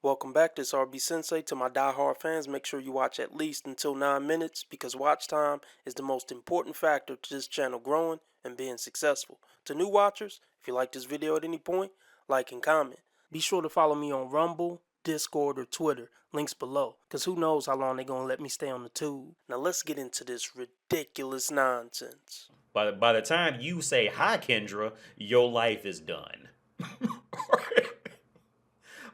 Welcome back, this RB Sensei. To my diehard fans, make sure you watch at least until 9 minutes because watch time is the most important factor to this channel growing and being successful. To new watchers, if you like this video at any point, like and comment. Be sure to follow me on Rumble, Discord, or Twitter, links below, because who knows how long they're going to let me stay on the tube. Now let's get into this ridiculous nonsense. By the time you say hi, Kendra, your life is done.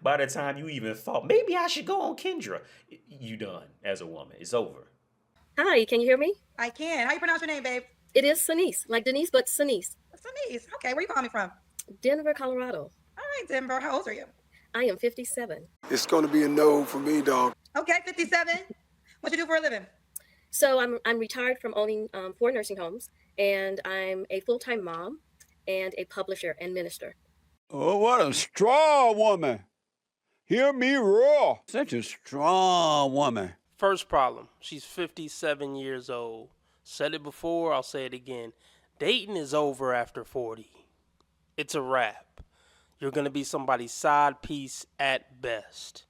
By the time you even thought, maybe I should go on Kendra, you done as a woman. It's over. Hi, can you hear me? I can. How you pronounce your name, babe? It is Sinise, like Denise, but Sinise. Sinise. Okay, where you calling me from? Denver, Colorado. All right, Denver. How old are you? I am 57. It's going to be a no for me, dog. Okay, 57. What you do for a living? So I'm retired from owning 4 nursing homes, and I'm a full-time mom and a publisher and minister. Oh, what a strong woman. Hear me roar. Such a strong woman. First problem, she's 57 years old. Said it before, I'll say it again. Dating is over after 40. It's a wrap. You're going to be somebody's side piece at best.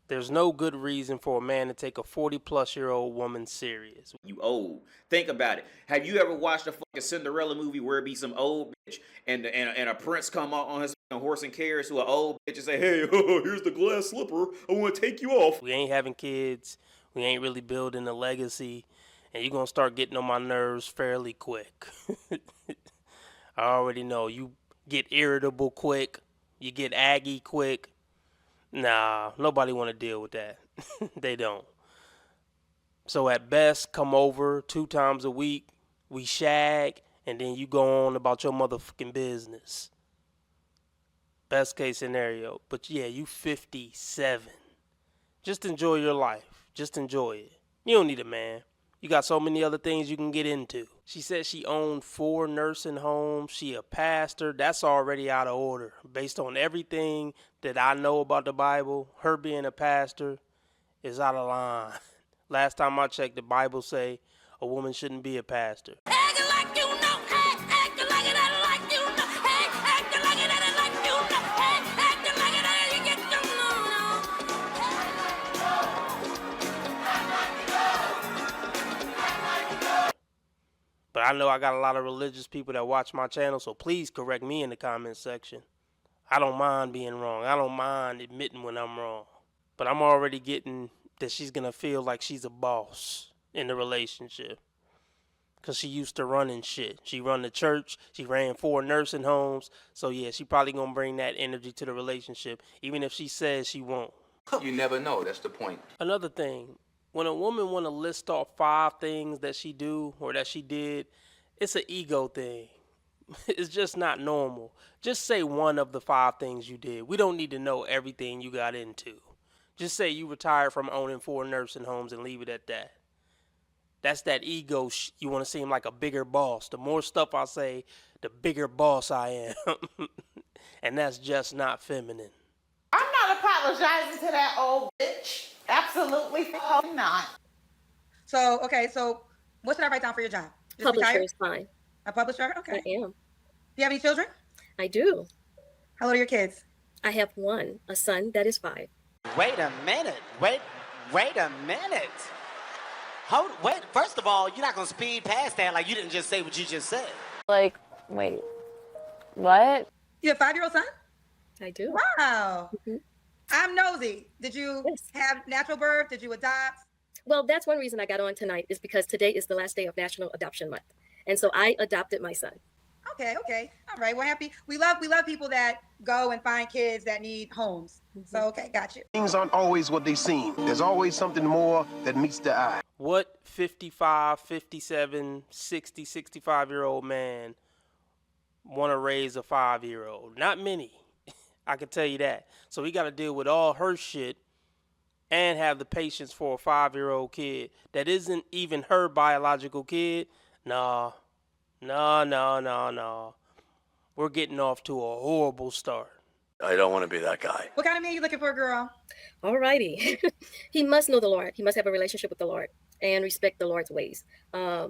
There's no good reason for a man to take a 40-plus-year-old woman serious. You old. Think about it. Have you ever watched a fucking Cinderella movie where it be some old bitch and a prince come out on his horse and carriage to an old bitch and say, hey, here's the glass slipper. I want to take you off. We ain't having kids. We ain't really building a legacy. And you're going to start getting on my nerves fairly quick. I already know. You get irritable quick. You get aggy quick. Nah, nobody want to deal with that. They don't. So at best, come over 2 times a week. We shag. And then you go on about your motherfucking business. Best case scenario. But yeah, you 57. Just enjoy your life. Just enjoy it. You don't need a man. You got so many other things you can get into. She said she owned 4 nursing homes. She a pastor. That's already out of order. Based on everything that I know about the Bible, her being a pastor is out of line. Last time I checked, the Bible say a woman shouldn't be a pastor. Acting like you know, hey, acting like it ain't like you know, hey, acting like it ain't like you know, hey, acting like it ain't you get to know. But I know I got a lot of religious people that watch my channel, so please correct me in the comment section. I don't mind being wrong. I don't mind admitting when I'm wrong. But I'm already getting that she's going to feel like she's a boss in the relationship. Because she used to running shit. She run the church. She ran 4 nursing homes. So yeah, she probably going to bring that energy to the relationship, even if she says she won't. You never know. That's the point. Another thing, when a woman want to list off 5 things that she do or that she did, it's an ego thing. It's just not normal. Just say one of the 5 things you did. We don't need to know everything you got into. Just say you retired from owning 4 nursing homes and leave it at that. That's that ego. You want to seem like a bigger boss. The more stuff I say, the bigger boss I am. And that's just not feminine. I'm not apologizing to that old bitch. Absolutely not. So, okay, so what should I write down for your job? Just Publisher retired? is fine. A publisher? Okay. I am. Do you have any children? I do. How old are your kids? I have one, a son that is 5. Wait a minute. Wait a minute. Wait, first of all, you're not going to speed past that like you didn't just say what you just said. Like, wait, what? You have a 5-year-old son? I do. Wow. Mm-hmm. I'm nosy. Did you have natural birth? Did you adopt? Well, that's one reason I got on tonight is because today is the last day of National Adoption Month. And so I adopted my son. Okay. All right. We're happy. We love people that go and find kids that need homes. So, okay, got you. Things aren't always what they seem. There's always something more that meets the eye. What 55, 57, 60, 65-year-old man want to raise a 5-year-old? Not many. I can tell you that. So he got to deal with all her shit and have the patience for a 5-year-old kid that isn't even her biological kid. No. We're getting off to a horrible start. I don't want to be that guy. What kind of man you looking for, girl? All righty. He must know the Lord. He must have a relationship with the Lord and respect the Lord's ways. A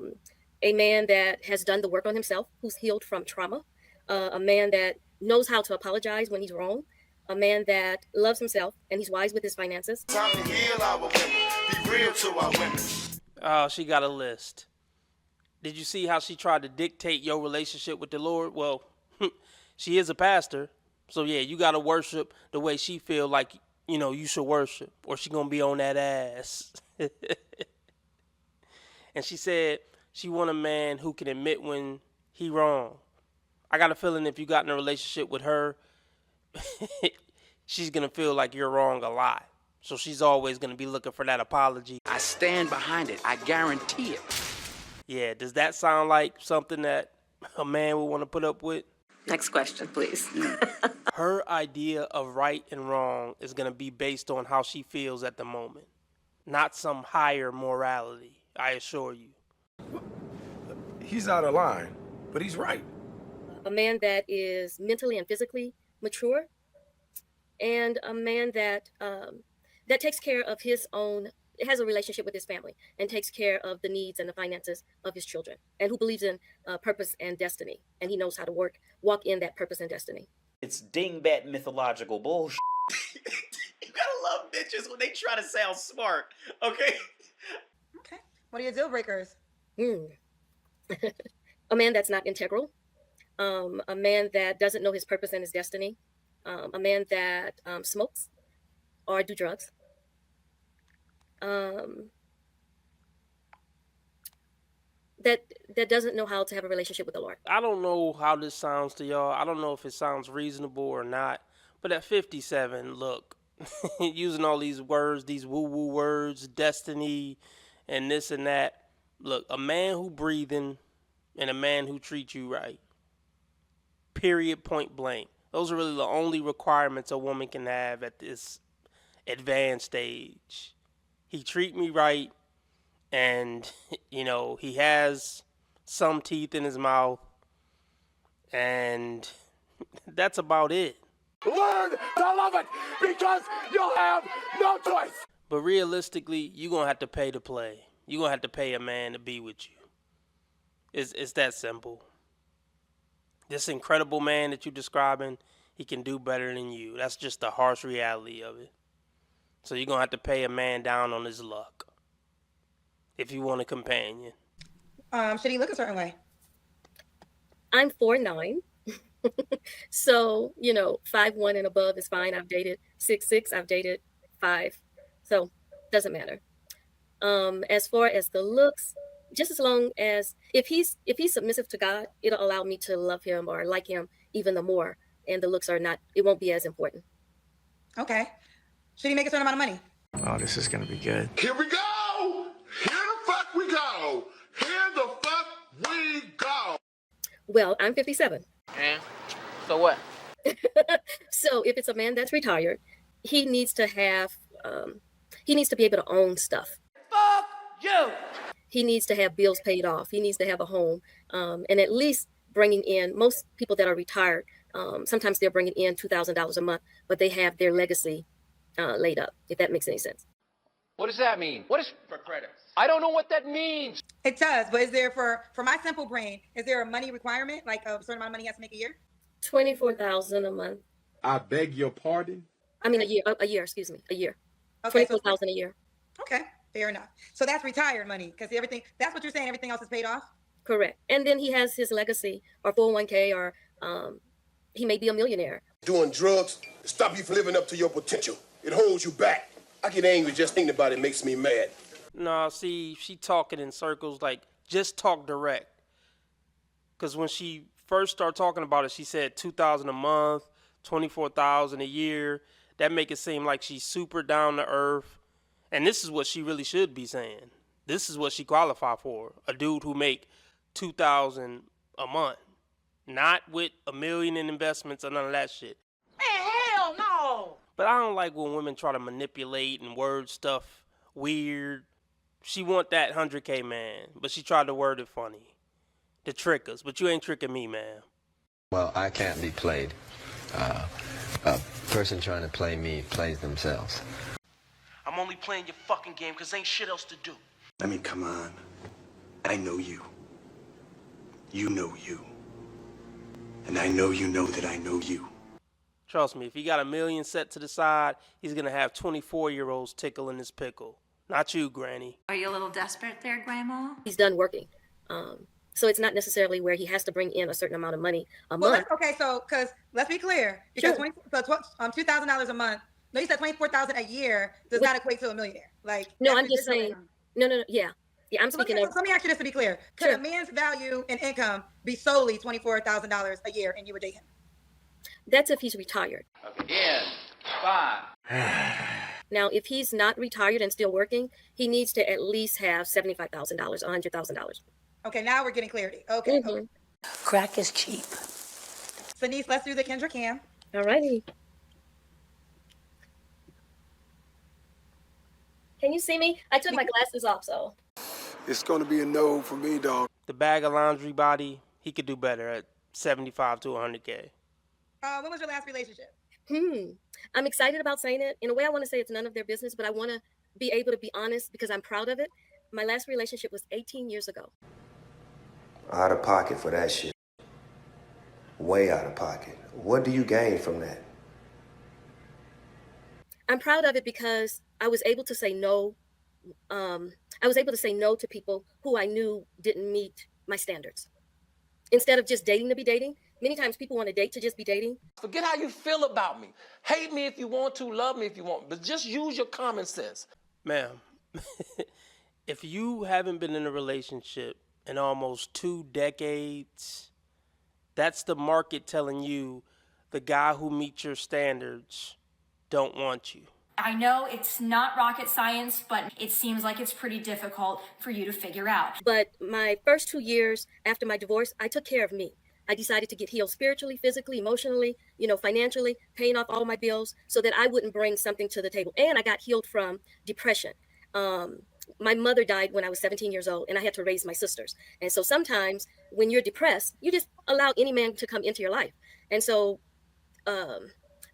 man that has done the work on himself, who's healed from trauma. A man that knows how to apologize when he's wrong. a man that loves himself and he's wise with his finances. Time to heal our women. Be real to our women. Oh, she got a list. Did you see how she tried to dictate your relationship with the Lord? Well, she is a pastor. So yeah, you got to worship the way she feel like, you should worship, or she going to be on that ass. And she said she want a man who can admit when he wrong. I got a feeling if you got in a relationship with her, she's going to feel like you're wrong a lot. So she's always going to be looking for that apology. I stand behind it. I guarantee it. Yeah, does that sound like something that a man would want to put up with? Next question, please. Her idea of right and wrong is going to be based on how she feels at the moment, not some higher morality, I assure you. He's out of line, but he's right. A man that is mentally and physically mature, and a man that that takes care of his own, has a relationship with his family, and takes care of the needs and the finances of his children, and who believes in purpose and destiny, and he knows how to walk in that purpose and destiny. It's dingbat mythological bullshit. You gotta love bitches when they try to sound smart, okay? Okay. What are your deal breakers? A man that's not integral, a man that doesn't know his purpose and his destiny, a man that smokes or do drugs, that doesn't know how to have a relationship with the Lord. I don't know how this sounds to y'all. I don't know if it sounds reasonable or not. But at 57, look, using all these words, these woo-woo words, destiny, and this and that. Look, a man who breathing and a man who treats you right. Period, point blank. Those are really the only requirements a woman can have at this advanced stage. He treat me right, and, he has some teeth in his mouth, and that's about it. Learn to love it because you'll have no choice. But realistically, you're going to have to pay to play. You're going to have to pay a man to be with you. It's that simple. This incredible man that you're describing, he can do better than you. That's just the harsh reality of it. So you're going to have to pay a man down on his luck if you want a companion. Should he look a certain way? I'm 4'9". So, 5'1" and above is fine. I've dated 6'6". I've dated 5. So doesn't matter. As far as the looks, just as long as if he's submissive to God, it'll allow me to love him or like him even the more. And the looks it won't be as important. Okay. Should he make a certain amount of money? Oh, this is gonna be good. Here we go. Here the fuck we go. Here the fuck we go. Well, I'm 57. And so what? So if it's a man that's retired, he needs to have, he needs to be able to own stuff. Fuck you! He needs to have bills paid off. He needs to have a home, and at least bringing in, most people that are retired, sometimes they're bringing in $2,000 a month, but they have their legacy laid up, if that makes any sense. What does that mean? What is For credits. I don't know what that means. It does, but is there for my simple brain, is there a money requirement? Like a certain amount of money he has to make a year? $24,000 a month. I beg your pardon? I mean, a year, excuse me, a year. Okay, so $24,000 a year. okay, fair enough. So that's retired money because that's what you're saying, everything else is paid off? Correct. And then he has his legacy or 401k or he may be a millionaire. Doing drugs stop you from living up to your potential. It holds you back. I get angry just thinking about it. Makes me mad. No, see, she talking in circles, like, just talk direct. Because when she first started talking about it, she said $2,000 a month, $24,000 a year. That make it seem like she's super down to earth. And this is what she really should be saying. This is what she qualify for. A dude who make $2,000 a month. Not with $1 million in investments or none of that shit. Man, hell no! But I don't like when women try to manipulate and word stuff weird. She want that 100K man, but she tried to word it funny. To trick us, but you ain't tricking me, man. Well, I can't be played. A person trying to play me plays themselves. I'm only playing your fucking game because ain't shit else to do. I mean, come on. I know you. You know you. And I know you know that I know you. Trust me, if he got $1 million set to the side, he's gonna have 24-year-olds tickling his pickle. Not you, Granny. Are you a little desperate there, Grandma? He's done working. So it's not necessarily where he has to bring in a certain amount of money a Well, month. okay, so because let's be clear, because Sure. $2,000 a month. No, you said 24,000 a year does not equate to a millionaire. Like No, that's I'm just residual saying. income. No. Yeah. I'm So let speaking me, of. so let me ask you this to be clear: could Sure. a man's value and income be solely $24,000 a year, and you would date him? That's if he's retired. Again, 5. Now, if he's not retired and still working, he needs to at least have $75,000, $100,000. Okay, now we're getting clarity. Okay. Mhm. Crack is cheap. Denise, let's do the Kendra Cam. All righty. Can you see me? I took my glasses off, so. It's gonna be a no for me, dog. The bag of laundry body, he could do better at 75 to 100K. When was your last relationship? I'm excited about saying it. In a way, I want to say it's none of their business, but I want to be able to be honest because I'm proud of it. My last relationship was 18 years ago. Out of pocket for that shit. Way out of pocket. What do you gain from that? I'm proud of it because I was able to say no. I was able to say no to people who I knew didn't meet my standards. Instead of just dating to be dating, many times people want to date to just be dating. Forget how you feel about me. Hate me if you want to, love me if you want, but just use your common sense. Ma'am, if you haven't been in a relationship in almost 2 decades, that's the market telling you the guy who meets your standards don't want you. I know it's not rocket science, but it seems like it's pretty difficult for you to figure out. But my first 2 years after my divorce, I took care of me. I decided to get healed spiritually, physically, emotionally, financially, paying off all my bills so that I wouldn't bring something to the table. And I got healed from depression. My mother died when I was 17 years old, and I had to raise my sisters. And so sometimes when you're depressed, you just allow any man to come into your life. And so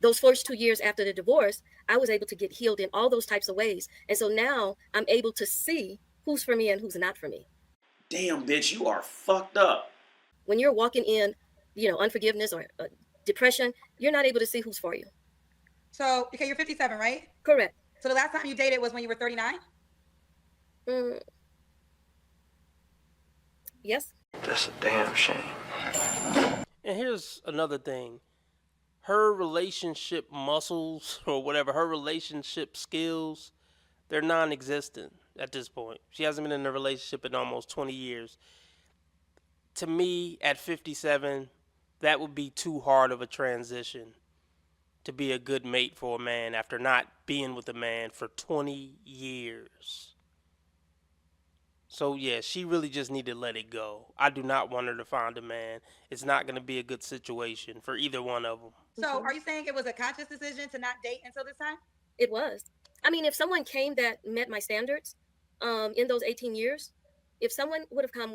those first 2 years after the divorce, I was able to get healed in all those types of ways. And so now I'm able to see who's for me and who's not for me. Damn, bitch, you are fucked up. When you're walking in, unforgiveness or depression, you're not able to see who's for you. So, okay, you're 57, right? Correct. So the last time you dated was when you were 39? Yes. That's a damn shame. And here's another thing. Her relationship muscles or whatever, her relationship skills, they're non-existent at this point. She hasn't been in a relationship in almost 20 years. To me, at 57, that would be too hard of a transition to be a good mate for a man after not being with a man for 20 years. So yeah, she really just need to let it go. I do not want her to find a man. It's not going to be a good situation for either one of them. So are you saying it was a conscious decision to not date until this time? It was. I mean, if someone came that met my standards in those 18 years, if someone would have come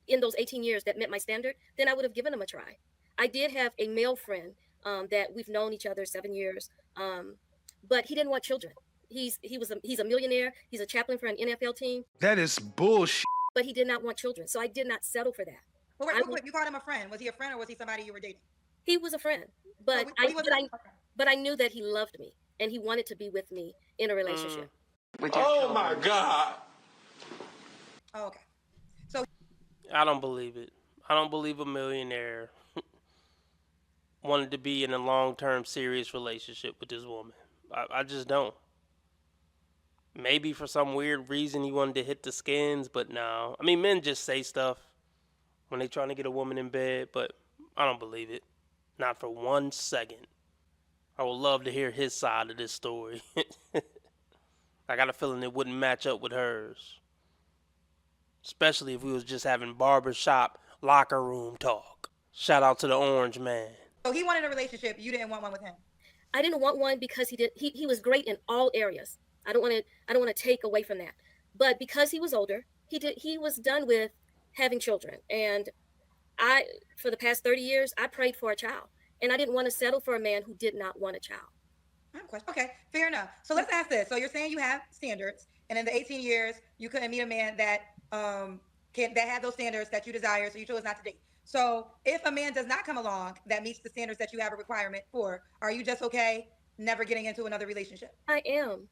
in those 18 years that met my standard, then I would have given them a try. I did have a male friend that we've known each other 7 years, but he didn't want children. He's a millionaire. He's a chaplain for an NFL team. That is bullshit. But he did not want children, so I did not settle for that. Well, wait, real quick, you called him a friend. Was he a friend or was he somebody you were dating? He was a friend, but I knew that he loved me and he wanted to be with me in a relationship. Oh my God. Oh, okay. So I don't believe it. I don't believe a millionaire wanted to be in a long-term serious relationship with this woman. I just don't. Maybe for some weird reason he wanted to hit the skins, but no. I mean, men just say stuff when they trying to get a woman in bed, but I don't believe it. Not for 1 second. I would love to hear his side of this story. I got a feeling it wouldn't match up with hers. Especially if we was just having barbershop locker room talk. Shout out to the orange man. So he wanted a relationship. You didn't want one with him. I didn't want one because he was great in all areas. I don't want to take away from that. But because he was older, he was done with having children. And for the past 30 years, I prayed for a child. And I didn't want to settle for a man who did not want a child. Okay, fair enough. So let's ask this. So you're saying you have standards, and in the 18 years, you couldn't meet a man that that had those standards that you desire, so you chose not to date. So if a man does not come along that meets the standards that you have a requirement for, are you just okay never getting into another relationship? I am.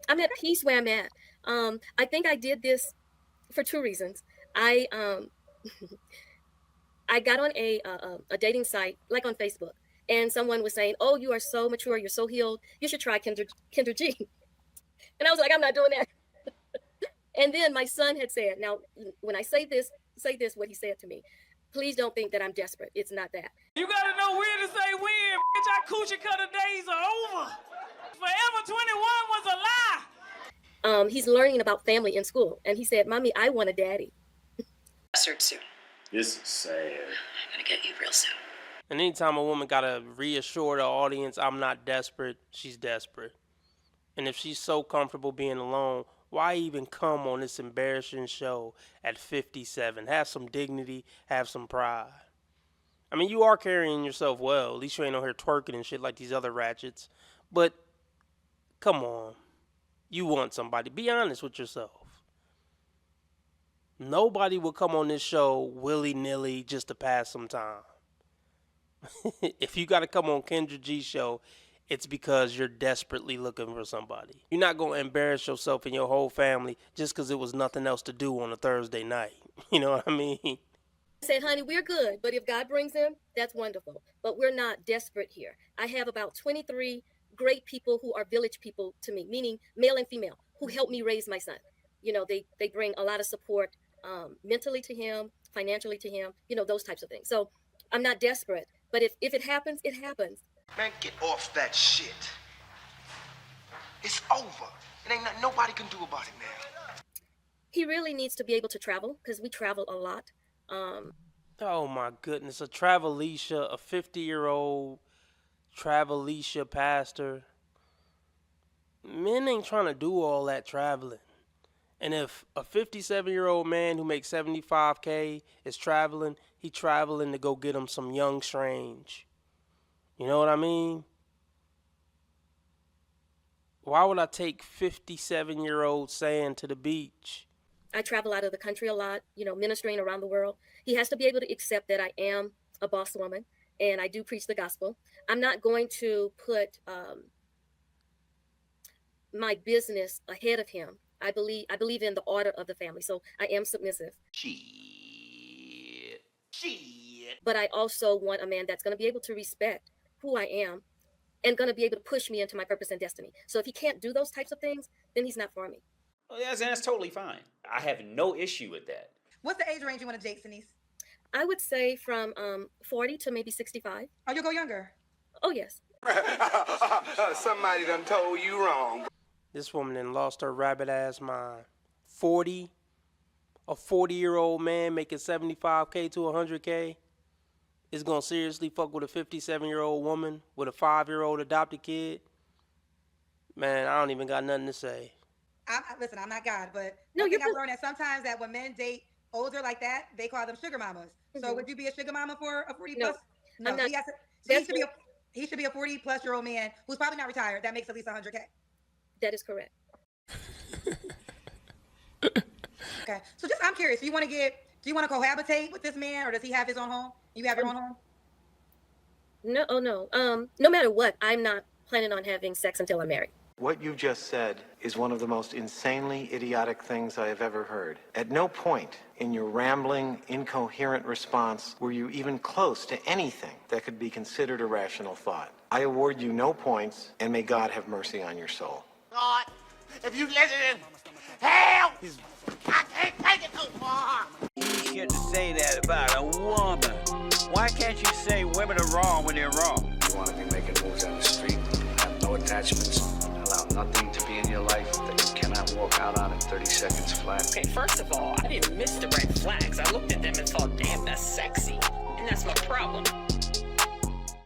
I'm at peace where I'm at. I think I did this for two reasons. I I got on a dating site, like on Facebook, and someone was saying, "Oh, you are so mature, you're so healed. You should try Kendra G." And I was like, "I'm not doing that." And then my son had said, "Now, when I say this, what he said to me. Please don't think that I'm desperate. It's not that." You gotta know when to say when, bitch. Our coochie cutter days are over. Forever 21 was a lie. He's learning about family in school, and he said, "Mommy, I want a daddy." Start soon. This is sad. I'm gonna get you real soon. And anytime a woman gotta reassure the audience, I'm not desperate, she's desperate. And if she's so comfortable being alone, why even come on this embarrassing show at 57? Have some dignity, have some pride. I mean, you are carrying yourself well. At least you ain't on here twerking and shit like these other ratchets. But, come on. You want somebody. Be honest with yourself. Nobody will come on this show willy-nilly just to pass some time. If you got to come on Kendra G's show, it's because you're desperately looking for somebody. You're not going to embarrass yourself and your whole family just because it was nothing else to do on a Thursday night. You know what I mean? I said, "Honey, we're good, but if God brings him, that's wonderful. But we're not desperate here. I have about 23 great people who are village people to me, meaning male and female, who help me raise my son. You know, they bring a lot of support mentally to him, financially to him, you know, those types of things. So I'm not desperate, but if it happens, it happens." Man, get off that shit. It's over. It ain't nothing nobody can do about it now. He really needs to be able to travel because we travel a lot. Oh my goodness, a Travelicia, a 50-year-old Travelicia pastor. Men ain't trying to do all that traveling. And if a 57-year-old man who makes $75K is traveling, he traveling to go get him some young strange. You know what I mean? Why would I take 57-year-old Sand to the beach? I travel out of the country a lot, you know, ministering around the world. He has to be able to accept that I am a boss woman and I do preach the gospel. I'm not going to put my business ahead of him. I believe in the order of the family, so I am submissive. Shit. But I also want a man that's going to be able to respect who I am and going to be able to push me into my purpose and destiny. So if he can't do those types of things, then he's not for me. Well, that's totally fine. I have no issue with that. What's the age range you want to date, Sinise? I would say from 40 to maybe 65. Oh, you'll go younger? Oh, yes. Somebody done told you wrong. This woman done lost her rabbit-ass mind. 40? A 40-year-old man making $75K to $100K is going to seriously fuck with a 57-year-old woman with a 5-year-old adopted kid? Man, I don't even got nothing to say. Listen, I'm not God, but no, I've learned that sometimes that when men date older like that, they call them sugar mamas. Mm-hmm. So would you be a sugar mama for a 40 plus? No, he should be a 40 plus year old man who's probably not retired that makes at least $100K. That is correct. Okay, so just I'm curious. Do you want to cohabitate with this man, or does he have his own home? You have your own home? No, no. No matter what, I'm not planning on having sex until I'm married. What you just said is one of the most insanely idiotic things I have ever heard. At no point in your rambling, incoherent response were you even close to anything that could be considered a rational thought. I award you no points, and may God have mercy on your soul. God, if you listen, help! I can't take it no more! You shouldn't say that about a woman. Why can't you say women are wrong when they're wrong? You want to be making moves on the street, have no attachments, allow nothing to be in your life that you cannot walk out on in 30 seconds flat. Okay, first of all, I didn't miss the red flags. I looked at them and thought, damn, that's sexy. And that's my problem.